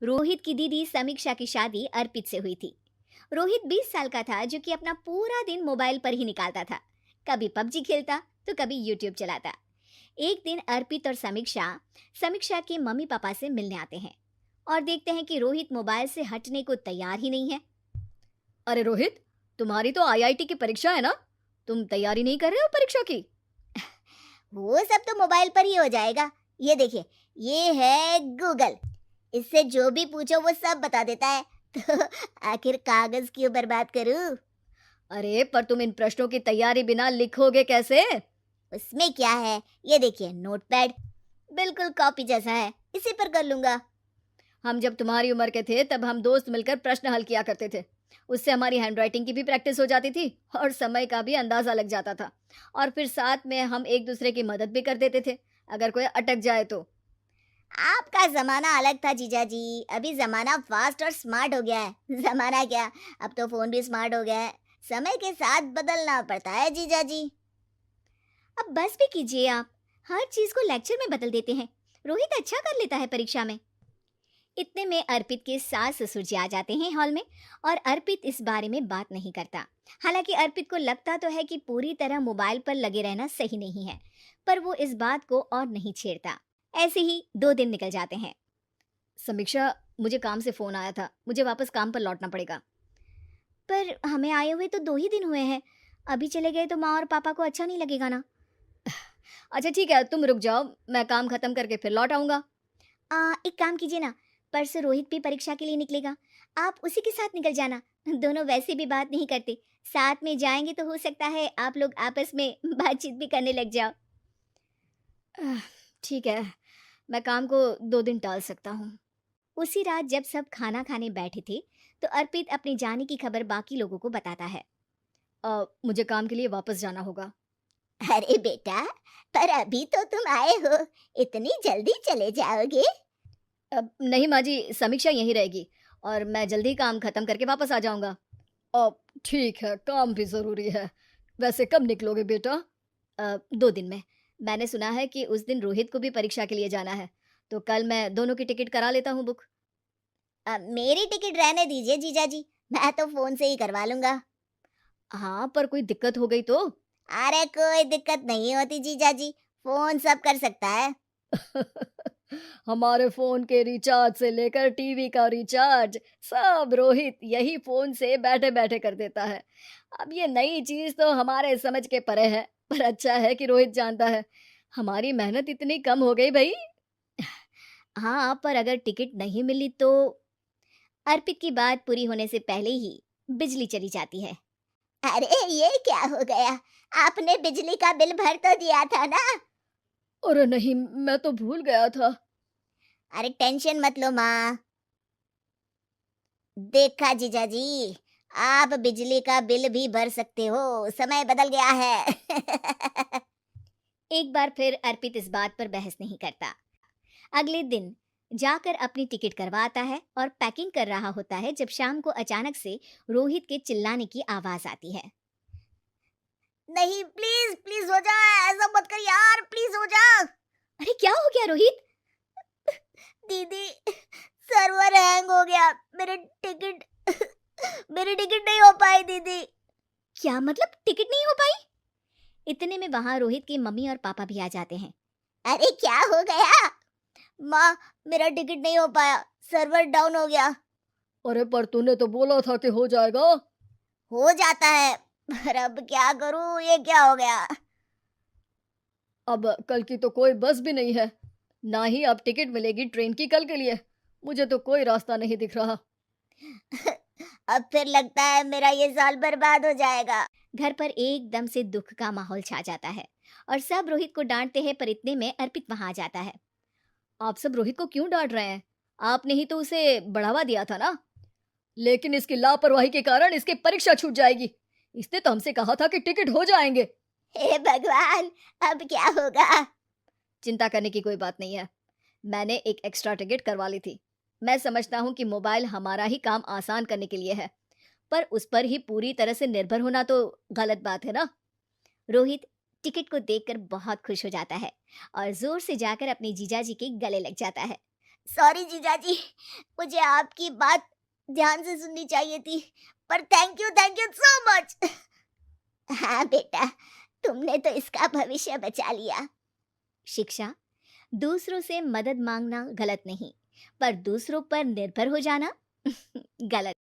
रोहित की दीदी समीक्षा की शादी अर्पित से हुई थी। रोहित 20 साल का था जो कि अपना पूरा दिन मोबाइल पर ही निकालता था। कभी पबजी खेलता तो कभी यूट्यूब चलाता। एक दिन अर्पित और समीक्षा समीक्षा के मम्मी पापा से मिलने आते हैं और देखते हैं कि रोहित मोबाइल से हटने को तैयार ही नहीं है। अरे रोहित, तुम्हारी तो आईआईटी की परीक्षा है ना? तुम तैयारी नहीं कर रहे हो परीक्षा की? वो सब तो मोबाइल पर ही हो जाएगा। ये देखिए, ये है गूगल। इससे जो भी पूछो वो सब बता देता है। तो आखिर कागज क्यों बर्बाद करूं? अरे पर तुम इन प्रश्नों की तैयारी बिना लिखोगे कैसे? उसमें क्या है, ये देखिए नोटपैड, बिल्कुल कॉपी जैसा है, इसी पर कर लूंगा। हम जब तुम्हारी उम्र के थे तब हम दोस्त मिलकर प्रश्न हल किया करते थे। उससे हमारी हैंडराइटिंग की भी प्रैक्टिस हो जाती थी और समय का भी अंदाजा लग जाता था। और फिर साथ में हम एक दूसरे की मदद भी कर देते थे अगर कोई अटक जाए तो। आपका जमाना अलग था जीजा जी। अभी जमाना फास्ट और स्मार्ट हो गया है। जमाना क्या, अब तो फोन भी स्मार्ट हो गया है। समय के साथ बदलना पड़ता है जीजा जी। अब बस भी कीजिए आप। हर चीज को लेक्चर में बदल देते हैं। रोहित अच्छा कर लेता है परीक्षा में। इतने में अर्पित के सास ससुर जी आ जाते हैं हॉल में। और अर्पित इस बारे में बात नहीं करता। हालांकि अर्पित को लगता तो है कि पूरी तरह मोबाइल पर लगे रहना सही नहीं है, पर वो इस बात को और नहीं छेड़ता। ऐसे ही 2 दिन निकल जाते हैं। समीक्षा, मुझे काम से फोन आया था, मुझे वापस काम पर लौटना पड़ेगा। पर हमें आए हुए तो 2 ही दिन हुए हैं। अभी चले गए तो माँ और पापा को अच्छा नहीं लगेगा ना। अच्छा ठीक है, तुम रुक जाओ, मैं काम खत्म करके फिर लौट आऊंगा। एक काम कीजिए ना, परसों रोहित भी परीक्षा के लिए निकलेगा। आप उसी के साथ निकल जाना। दोनों वैसे भी बात नहीं करते। साथ में जाएंगे तो हो सकता है आप लोग आपस में बातचीत भी करने लग जाओ। आह, ठीक है, मैं काम को 2 दिन टाल सकता हूँ। उसी रात जब सब खाना खाने बैठे थे तो अर्पित अपने जाने की खबर बाकी लोगों को बताता है। मुझे काम के लिए वापस जाना होगा। अरे बेटा, पर अभी तो तुम आए हो, इतनी जल्दी चले जाओगे? नहीं माँ जी, समीक्षा यहीं रहेगी और मैं जल्दी काम खत्म करके वापस आ जाऊंगा। ठीक है, काम भी जरूरी है। वैसे कब निकलोगे बेटा? 2 दिन में। मैंने सुना है कि उस दिन रोहित को भी परीक्षा के लिए जाना है, तो कल मैं दोनों की टिकट करा लेता हूँ बुक। मेरी टिकट रहने दीजिए जीजा जी, मैं तो फोन से ही करवा लूंगा। हाँ, पर कोई दिक्कत हो गई तो? अरे कोई दिक्कत नहीं होती जीजा जी, फोन सब कर सकता है। हमारे फोन के रिचार्ज से लेकर टीवी का रिचार्ज सब रोहित यही फोन से बैठे बैठे कर देता है। अब ये नई चीज तो हमारे समझ के परे है, पर अच्छा है कि रोहित जानता है। हमारी मेहनत इतनी कम हो गई भाई। हाँ, पर अगर टिकट नहीं मिली तो? अर्पित की बात पूरी होने से पहले ही बिजली चली जाती है। अरे ये क्या हो गया? आपने बिजली का बिल भर तो दिया था ना? अरे नहीं, मैं तो भूल गया था। अरे टेंशन मत लो माँ। देखा जीजा जी, आप बिजली का बिल भी भर सकते हो, समय बदल गया है। एक बार फिर अर्पित इस बात पर बहस नहीं करता। अगले दिन जाकर अपनी टिकट करवाता है और पैकिंग कर रहा होता है जब शाम को अचानक से रोहित के चिल्लाने की आवाज आती है। नहीं, प्लीज प्लीज हो जा, ऐसा मत कर यार, प्लीज हो जा। अरे क्या हो गया रोहित? दीदी, सर्वर हैंग हो गया। मेरी टिकट नहीं हो पाई दीदी। क्या मतलब टिकट नहीं हो पाई? इतने में वहां रोहित के मम्मी और पापा भी आ जाते हैं। अरे क्या हो गया? माँ, मेरा टिकट नहीं हो पाया, सर्वर डाउन हो गया। अरे पर तूने तो बोला था कि हो जाएगा। हो जाता है, पर अब क्या करूं, ये क्या हो गया? अब कल की तो कोई बस भी नहीं है, ना ही अब टिकट मिलेगी ट्रेन की कल के लिए। मुझे तो कोई रास्ता नहीं दिख रहा। अब फिर लगता है मेरा ये साल बर्बाद हो जाएगा। घर पर एकदम से दुख का माहौल छा जाता है और सब रोहित को डांटते हैं, पर इतने में अर्पित वहां आ जाता है। आप सब रोहित को क्यों डांट रहे हैं? आपने ही तो उसे बढ़ावा दिया था ना। लेकिन इसकी लापरवाही के कारण इसकी परीक्षा छूट जाएगी। इसने तो हमसे कहा था कि टिकट हो जाएंगे। हे भगवान, अब क्या होगा? चिंता करने की कोई बात नहीं है, मैंने एक एक्स्ट्रा टिकट करवा ली थी। मैं समझता हूँ कि मोबाइल हमारा ही काम आसान करने के लिए है, पर उस पर ही पूरी तरह से निर्भर होना तो गलत बात है ना। रोहित टिकट को देखकर बहुत खुश हो जाता है और जोर से जाकर अपने जीजा जी के गले लग जाता है। सॉरी जीजाजी, मुझे आपकी बात ध्यान से सुननी चाहिए थी, पर थैंक यू सो मच। हाँ बेटा, तुमने तो इसका भविष्य बचा लिया। शिक्षा, दूसरों से मदद मांगना गलत नहीं, पर दूसरों पर निर्भर हो जाना गलत।